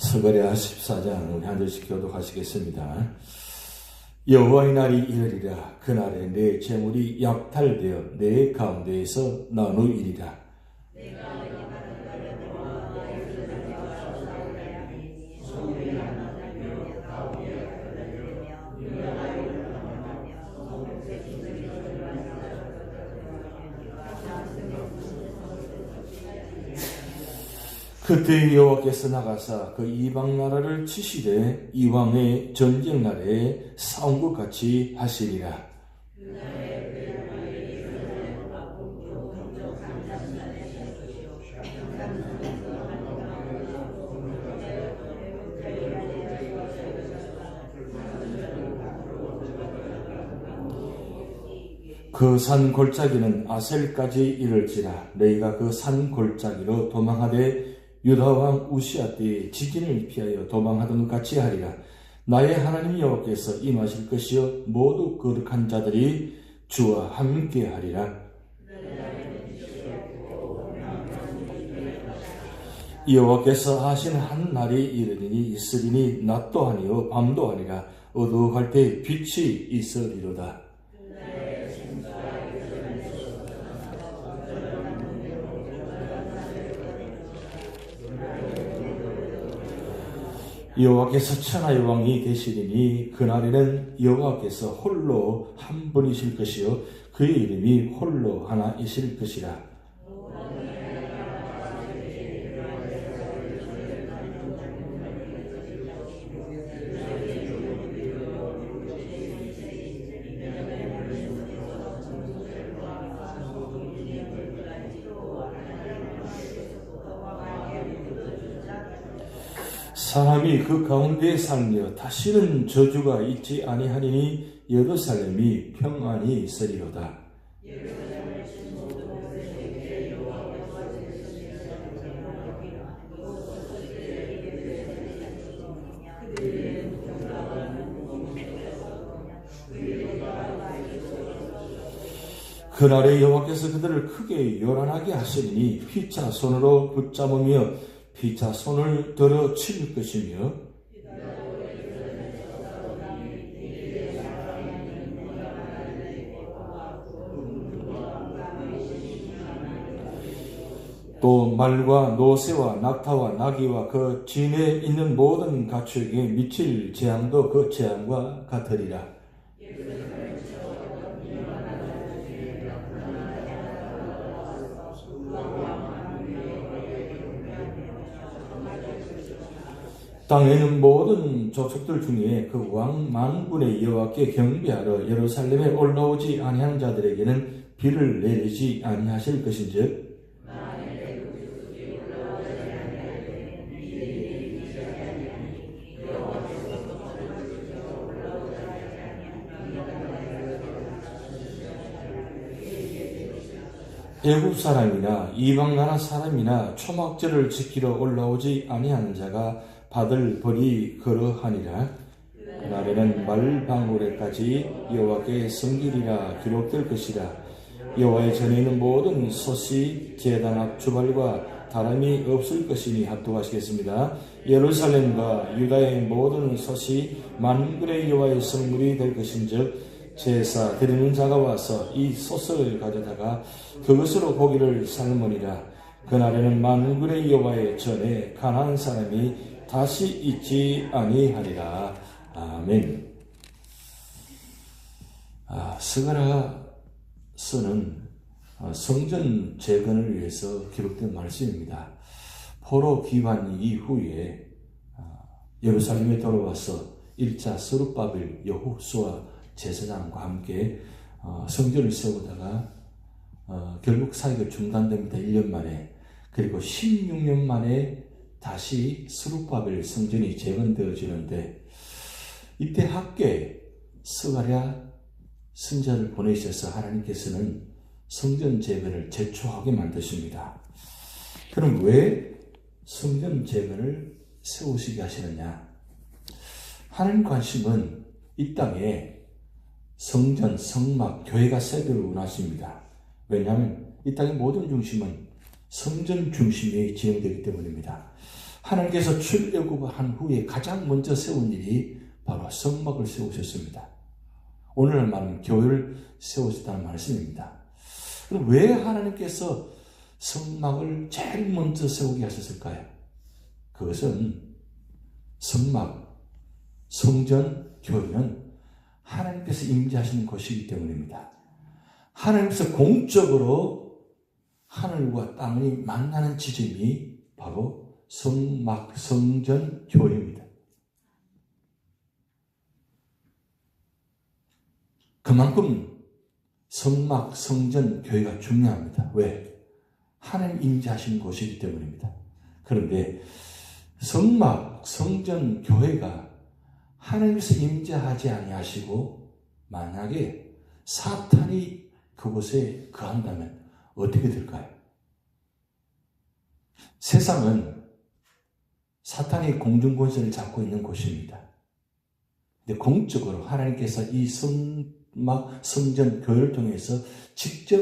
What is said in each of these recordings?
스가랴 14장 우리 한 절씩 교독하시겠습니다. 여호와의 날이 이르리라. 그날에 내 재물이 약탈되어 내 가운데에서 나누이리라. 그때 여호와께서 나가사 그 이방 나라를 치시되 이왕의 전쟁 날에 싸운 것 같이 하시리라. 그 산 골짜기는 아셀까지 이를지라. 너희가 그 산 골짜기로 도망하되 유다왕 우시아 때에 지진을 피하여 도망하던 것 같이 하리라. 나의 하나님 여호와께서 임하실 것이요 모두 거룩한 자들이 주와 함께 하리라. 여호와께서 하신 한 날이 이르리니 있으리니 낮도 아니요 밤도 아니라 어두워갈 때 빛이 있으리로다. 여호와께서 천하의 왕이 되시리니 그날에는 여호와께서 홀로 한 분이실 것이요 그의 이름이 홀로 하나이실 것이라. 사람이 그 가운데에 살며 다시는 저주가 있지 아니하리니 예루살렘이 평안히 있으리로다. 그날에 여호와께서 그들을 크게 요란하게 하시리니 피차 손으로 붙잡으며 피차 손을 들어 칠 것이며 또 말과 노새와 낙타와 나귀와 그 진에 있는 모든 가축에게 미칠 재앙도 그 재앙과 같으리라. 땅에는 모든 족속들 중에 그 왕 만군의 여호와께 경배하러 예루살렘에 올라오지 아니한 자들에게는 비를 내리지 아니하실 것인즉 애굽 사람이나 이방 나라 사람이나 초막절을 지키러 올라오지 아니하는 자가 받을 벌이 그러하니라. 그날에는 말방울에까지 여호와께 섬기리라 기록될 것이라. 여호와의 전에 있는 모든 솥이 제단 앞 주발과 다름이 없을 것이니 합독하시겠습니다. 예루살렘과 유다의 모든 솥이 만군의 여호와의 성물이 될 것인즉 제사 드리는 자가 와서 이 솥을 가져다가 그것으로 고기를 삶으니라. 그날에는 만군의 여호와의 전에 가난한 사람이 다시 있지 아니하리라. 아멘. 스가랴서는 성전 재건을 위해서 기록된 말씀입니다. 포로 기환 이후에 예루살렘에 돌아와서 1차 스룹바벨 여호수아 제사장과 함께 성전을 세우다가 결국 사역이 중단됩니다. 1년 만에. 그리고 16년 만에 다시 스룹바벨 성전이 재건되어지는데 이때 학교에 스가랴 선지자를 보내셔서 하나님께서는 성전 재건을 재촉하게 만드십니다. 그럼 왜 성전 재건을 세우시게 하시느냐? 하나님 관심은 이 땅에 성전, 성막, 교회가 세대를 원하십니다. 왜냐하면 이 땅의 모든 중심은 성전 중심에 지향되기 때문입니다. 하나님께서 출애굽한 후에 가장 먼저 세운 일이 바로 성막을 세우셨습니다. 오늘날 말하면 교회를 세우셨다는 말씀입니다. 그럼 왜 하나님께서 성막을 제일 먼저 세우게 하셨을까요? 그것은 성막, 성전, 교회는 하나님께서 임재하시는 곳이기 때문입니다. 하나님께서 공적으로 하늘과 땅이 만나는 지점이 바로 성막, 성전, 교회입니다. 그만큼 성막, 성전, 교회가 중요합니다. 왜? 하나님 임재하시는 곳이기 때문입니다. 그런데 성막, 성전, 교회가 하나님께서 임재하지 아니하시고 만약에 사탄이 그곳에 거한다면 어떻게 될까요? 세상은 사탄이 공중권세를 잡고 있는 곳입니다. 근데 공적으로 하나님께서 이 성막, 성전, 교회를 통해서 직접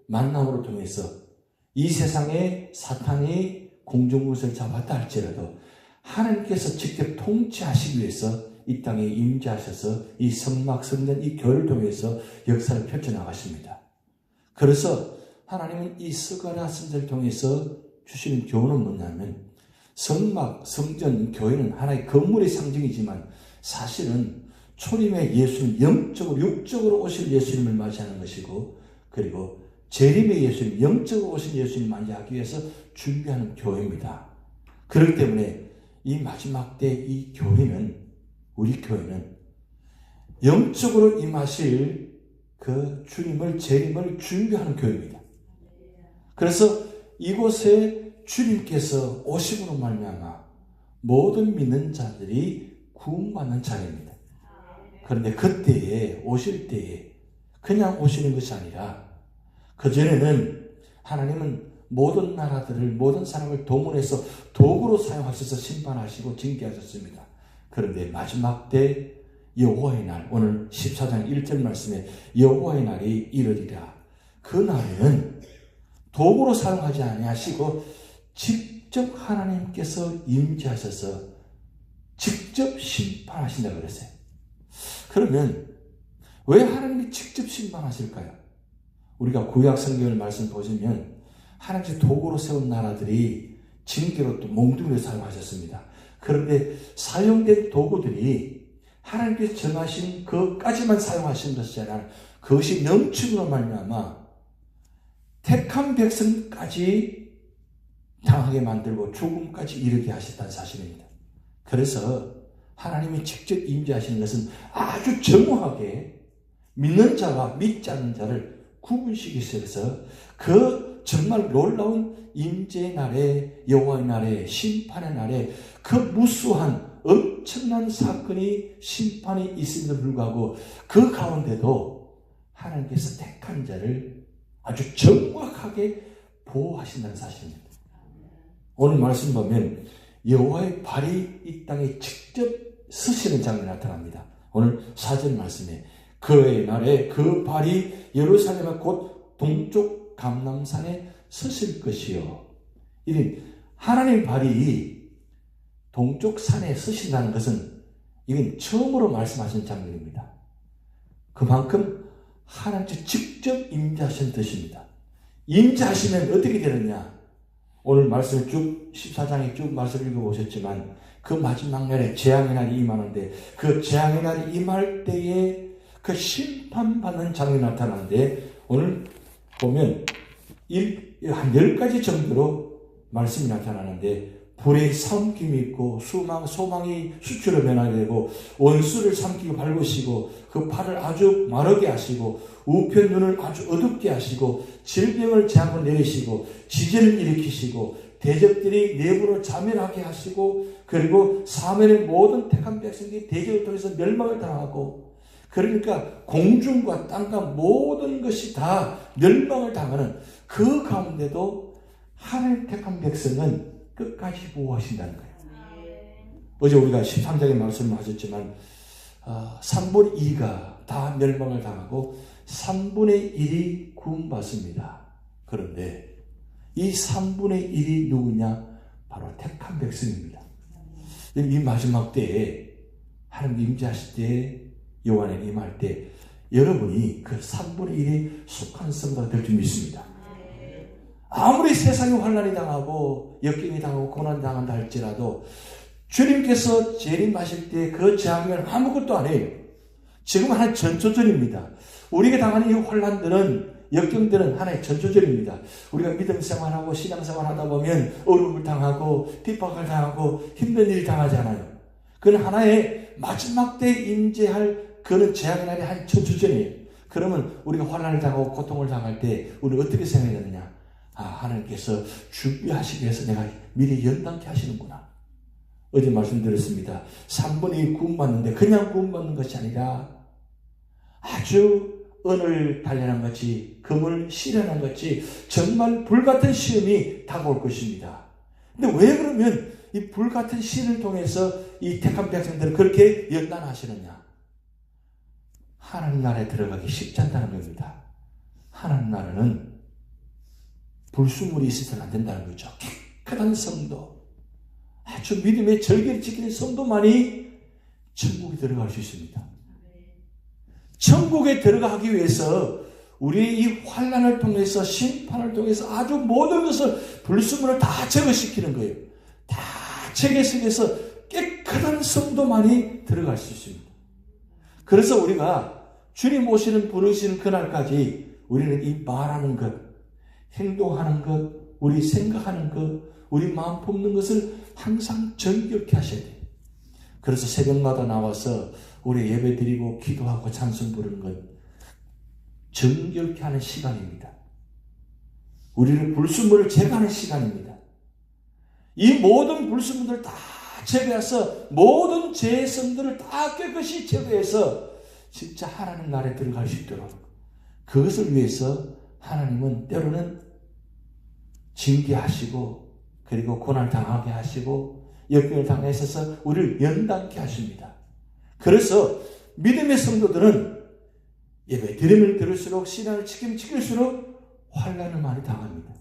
만남으로 통해서 이 세상에 사탄이 공중권세를 잡았다 할지라도 하나님께서 직접 통치하시기 위해서 이 땅에 임재하셔서 이 성막, 성전, 이 교회를 통해서 역사를 펼쳐나가십니다. 그래서 하나님은 이 스가랴 선지자를 통해서 주시는 교훈은 뭐냐면 성막, 성전, 교회는 하나의 건물의 상징이지만 사실은 초림의 예수님, 영적으로, 육적으로 오실 예수님을 맞이하는 것이고 그리고 재림의 예수님, 영적으로 오신 예수님을 맞이하기 위해서 준비하는 교회입니다. 그렇기 때문에 이 마지막 때 이 교회는 우리 교회는 영적으로 임하실 그 주님을 재림을 준비하는 교회입니다. 그래서 이곳에 주님께서 오심으로 말미암아 모든 믿는 자들이 구원받는 자리입니다. 그런데 그때에 오실 때에 그냥 오시는 것이 아니라 그전에는 하나님은 모든 나라들을 모든 사람을 동원해서 도구로 사용하셔서 심판하시고 징계하셨습니다. 그런데 마지막 때 여호와의 날, 오늘 14장 1절 말씀에 여호와의 날이 이르리라. 그 날에는 도구로 사용하지 아니하시고 직접 하나님께서 임재하셔서 직접 심판하신다고 그랬어요. 그러면 왜 하나님이 직접 심판하실까요? 우리가 구약 성경을 말씀 보시면 하나님께서 도구로 세운 나라들이 징계로 또 몽둥이를 사용하셨습니다. 그런데 사용된 도구들이 하나님께서 정하신 그까지만 사용하신 것이 아니라 그것이 넘침으로 말미암아 택한 백성까지 당하게 만들고 죽음까지 이르게 하셨다는 사실입니다. 그래서 하나님이 직접 임재하시는 것은 아주 정확하게 믿는 자와 믿지 않는 자를 구분시키셔서 그 정말 놀라운 임재의 날에 여호와의 날에 심판의 날에 그 무수한 엄청난 사건이 심판이 있음에도 불구하고 그 가운데도 하나님께서 택한 자를 아주 정확하게 보호하신다는 사실입니다. 오늘 말씀 보면 여호와의 발이 이 땅에 직접 서시는 장면이 나타납니다. 오늘 4절 말씀에 그의 날에 그 발이 예루살렘의 곧 동쪽 감람산에 서실 것이요. 이는 하나님의 발이 동쪽 산에 서신다는 것은 이건 처음으로 말씀하신 장면입니다. 그만큼 하나님께서 직접 임재하신 뜻입니다. 임재하시면 어떻게 되느냐? 오늘 말씀을 쭉 14장에 쭉 말씀을 읽어보셨지만 그 마지막 날에 재앙의 날이 임하는데 그 재앙의 날이 임할 때에 그 심판받는 장면이 나타나는데 오늘 보면 한 10가지 정도로 말씀이 나타나는데 불의 삼킴이 있고 소망이 수치로 변하게 되고 원수를 삼키고 밟으시고 그 팔을 아주 마르게 하시고 우편 눈을 아주 어둡게 하시고 질병을 재앙으로 내리시고 지진을 일으키시고 대적들이 내부로 자멸하게 하시고 그리고 사면의 모든 택한 백성들이 대적을 통해서 멸망을 당하고 그러니까 공중과 땅과 모든 것이 다 멸망을 당하는 그 가운데도 하나님 택한 백성은 끝까지 보호하신다는 거예요. 어제 우리가 13장의 말씀을 하셨지만 3분의 2가 다 멸망을 당하고 3분의 1이 구원받습니다. 그런데 이 3분의 1이 누구냐? 바로 택한 백성입니다. 이 마지막 때에 하나님 임재하실 때, 요한에 임할 때 여러분이 그 3분의 1에 속한 성도가 될 줄 믿습니다. 아무리 세상에 환난이 당하고 역경이 당하고 고난 당한다 할지라도 주님께서 재림하실 때 그 장면 아무것도 안 해요. 지금 하나의 전초전입니다. 우리가 당하는 이 환난들은, 역경들은 하나의 전초전입니다. 우리가 믿음 생활하고 신앙 생활하다 보면 어려움을 당하고 핍박을 당하고 힘든 일을 당하잖아요. 그건 하나의 마지막 때 임재할 그런 재앙의 날이 한 전초전이에요. 그러면 우리가 환난을 당하고 고통을 당할 때 우리는 어떻게 생각해야 되느냐? 하나님께서 준비하시기 위해서 내가 미리 연단케 하시는구나. 어제 말씀드렸습니다. 3분의 1 구원받는데 그냥 구원받는 것이 아니라 아주 은을 단련한 것이, 금을 실현한 것이 정말 불같은 시험이 다가올 것입니다. 근데 왜 그러면 이 불같은 시를 통해서 이 택한 백성들을 그렇게 연단하시느냐? 하나님 나라에 들어가기 쉽지 않다는 겁니다. 하나님 나라는 불순물이 있어서는 안 된다는 거죠. 깨끗한 성도, 아주 믿음의 절개를 지키는 성도만이 천국에 들어갈 수 있습니다. 천국에 들어가기 위해서 우리의 이 환난을 통해서, 심판을 통해서 아주 모든 것을, 불순물을 다 제거시키는 거예요. 다 제거시켜서 깨끗한 성도만이 들어갈 수 있습니다. 그래서 우리가 주님 오시는, 부르시는 그날까지 우리는 이 말하는 것, 행동하는 것, 우리 생각하는 것, 우리 마음 품는 것을 항상 정결케 하셔야 돼요. 그래서 새벽마다 나와서 우리 예배 드리고 기도하고 찬송 부르는 건 정결케 하는 시간입니다. 우리를 불순물을 제거하는 시간입니다. 이 모든 불순물들을 다 제거해서 모든 죄성들을 다 깨끗이 제거해서 진짜 하나님 나라에 들어갈 수 있도록, 그것을 위해서 하나님은 때로는 징계하시고 그리고 고난을 당하게 하시고 역경을 당하게 하셔서 우리를 연단케 하십니다. 그래서 믿음의 성도들은 예배 드림을 들을수록, 신앙을 지키면 지킬수록 환난을 많이 당합니다.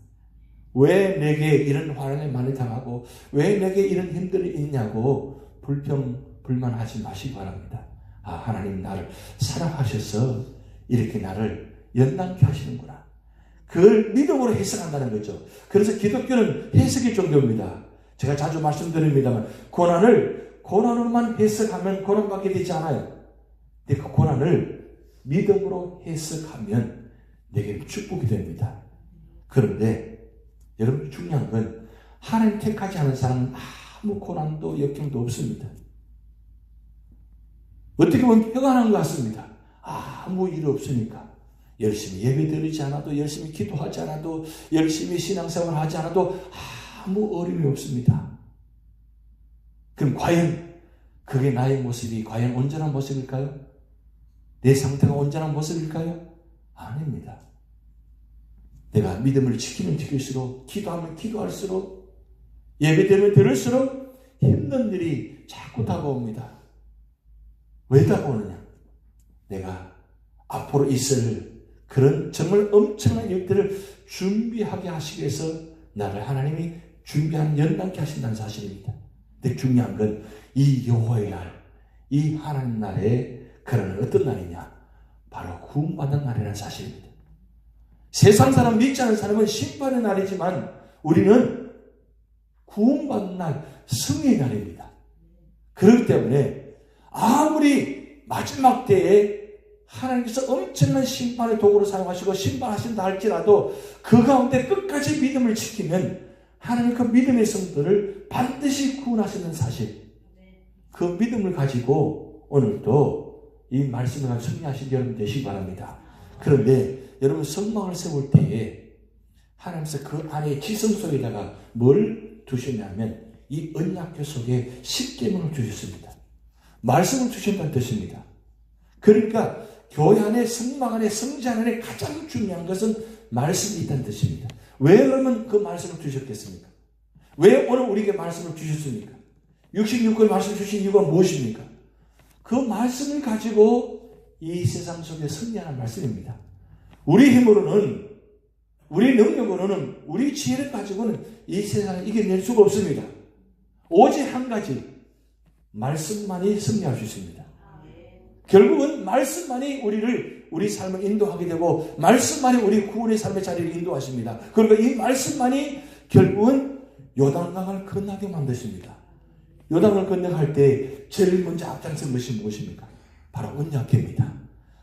왜 내게 이런 환난을 많이 당하고 왜 내게 이런 힘들이 있냐고 불평, 불만하지 마시기 바랍니다. 하나님 나를 사랑하셔서 이렇게 나를 연단케 하시는구나. 그걸 믿음으로 해석한다는 거죠. 그래서 기독교는 해석의 종교입니다. 제가 자주 말씀드립니다만 고난으로만 해석하면 고난받게 되지 않아요. 근데 그 고난을 믿음으로 해석하면 내게 축복이 됩니다. 그런데 여러분, 중요한 건 하나님 택하지 않은 사람은 아무 고난도 역경도 없습니다. 어떻게 보면 평안한 것 같습니다. 아무 일 없으니까. 열심히 예배 드리지 않아도, 열심히 기도하지 않아도, 열심히 신앙생활 하지 않아도 아무 어려움이 없습니다. 그럼 과연 그게 나의 모습이 과연 온전한 모습일까요? 내 상태가 온전한 모습일까요? 아닙니다. 내가 믿음을 지키면 지킬수록, 기도하면 기도할수록, 예배드리면 들을수록 힘든 일이 자꾸 다가옵니다. 왜 다가오느냐? 내가 앞으로 있을 그런 정말 엄청난 일들을 준비하게 하시기 위해서 나를 하나님이 준비한, 연단케 하신다는 사실입니다. 근데 중요한 건 이 여호와의 날, 이 하나님 날에 그러는 어떤 날이냐? 바로 구원받는 날이라는 사실입니다. 세상 사람, 믿지 않는 사람은 심판의 날이지만 우리는 구원받는 날, 승리의 날입니다. 그렇기 때문에 아무리 마지막 때에 하나님께서 엄청난 심판의 도구로 사용하시고 심판하신다 할지라도 그 가운데 끝까지 믿음을 지키면 하나님 그 믿음의 성도를 반드시 구원하시는 사실, 그 믿음을 가지고 오늘도 이 말씀을 가지고 승리하신 여러분 되시기 바랍니다. 그런데 여러분, 성막을 세울 때에 하나님께서 그 안에 지성 속에다가 뭘 두셨냐면 이 언약궤 속에 십계명을 주셨습니다. 말씀을 주신다는 뜻입니다. 그러니까 교회 안에, 성막 안에, 성전 안에 가장 중요한 것은 말씀이 있다는 뜻입니다. 왜 그러면 그 말씀을 주셨겠습니까? 왜 오늘 우리에게 말씀을 주셨습니까? 66권 말씀 주신 이유가 무엇입니까? 그 말씀을 가지고 이 세상 속에 승리하는 말씀입니다. 우리 힘으로는 우리 능력으로는, 우리 지혜를 가지고는 이 세상을 이겨낼 수가 없습니다. 오직 한 가지, 말씀만이 승리할 수 있습니다. 결국은 말씀만이 우리 삶을 인도하게 되고, 말씀만이 우리 구원의 삶의 자리를 인도하십니다. 그러니까 이 말씀만이 결국은 요단강을 건너게 만드십니다. 요단을 건너갈 때 제일 먼저 앞장선 것이 무엇입니까? 바로 언약궤입니다.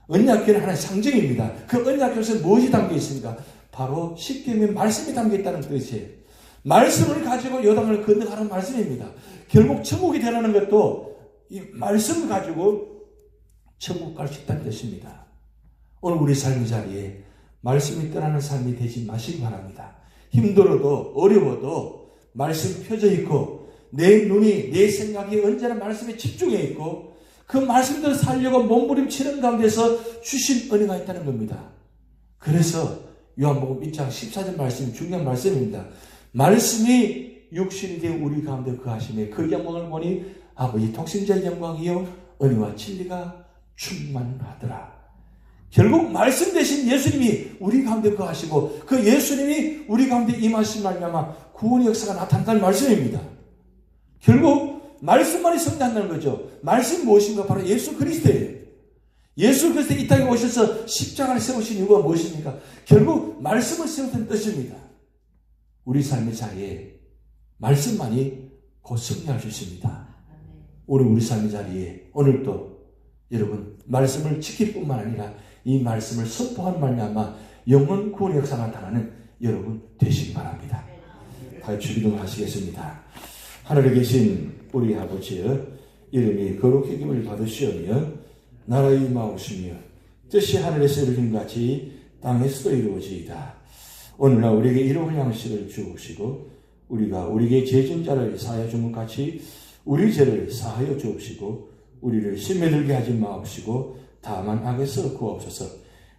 언약궤는 하나의 상징입니다. 그 언약궤에서 무엇이 담겨 있습니까? 바로 십계명의 말씀이 담겨 있다는 뜻이에요. 말씀을 가지고 요단을 건너가는 말씀입니다. 결국 천국이 되라는 것도 이 말씀을 가지고 천국 갈 수 있다는 뜻입니다. 오늘 우리 삶의 자리에 말씀이 떠나는 삶이 되지 마시기 바랍니다. 힘들어도 어려워도 말씀이 펴져 있고, 내 눈이, 내 생각이 언제나 말씀에 집중해 있고, 그 말씀대로 살려고 몸부림치는 가운데서 주신 은혜가 있다는 겁니다. 그래서 요한복음 1장 14절 말씀이 중요한 말씀입니다. 말씀이 육신이 된 우리 가운데 거하심에 그 영광을 보니 아버지 독생자의 영광이요 은혜와 진리가 충만하더라. 결국 말씀 대신 예수님이 우리 가운데 거하시고, 그 예수님이 우리 가운데 임하신 말미암아 구원의 역사가 나타난다는 말씀입니다. 결국 말씀만이 성장한다는 거죠. 말씀이 무엇인가? 바로 예수 그리스도예요. 예수 그리스도 이 땅에 오셔서 십자가를 세우신 이유가 무엇입니까? 결국 말씀을 세웠다는 뜻입니다. 우리 삶의 자리에 말씀만이 곧 승리할 수 있습니다. 우리 삶의 자리에 오늘도 여러분 말씀을 지킬 뿐만 아니라 이 말씀을 선포한 말미암아 영원 구원의 역사가 나타나는 여러분 되시기 바랍니다. 같이 기도를 하시겠습니다. 하늘에 계신 우리 아버지여, 이름이 거룩히 여김을 받으시오며 나라의 임하옵시며 뜻이 하늘에서 이루어진 같이 땅에서도 이루어지이다. 오늘날 우리에게 일용할 양식을 주옵시고, 우리가 우리에게 죄진 자를 사하여 준 것 같이 우리 죄를 사하여 주옵시고, 우리를 시험에 들게 하지 마옵시고 다만 악에서 구하옵소서.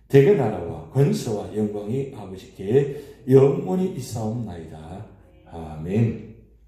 대개 나라와 권세와 영광이 아버지께 영원히 있사옵나이다. 아멘.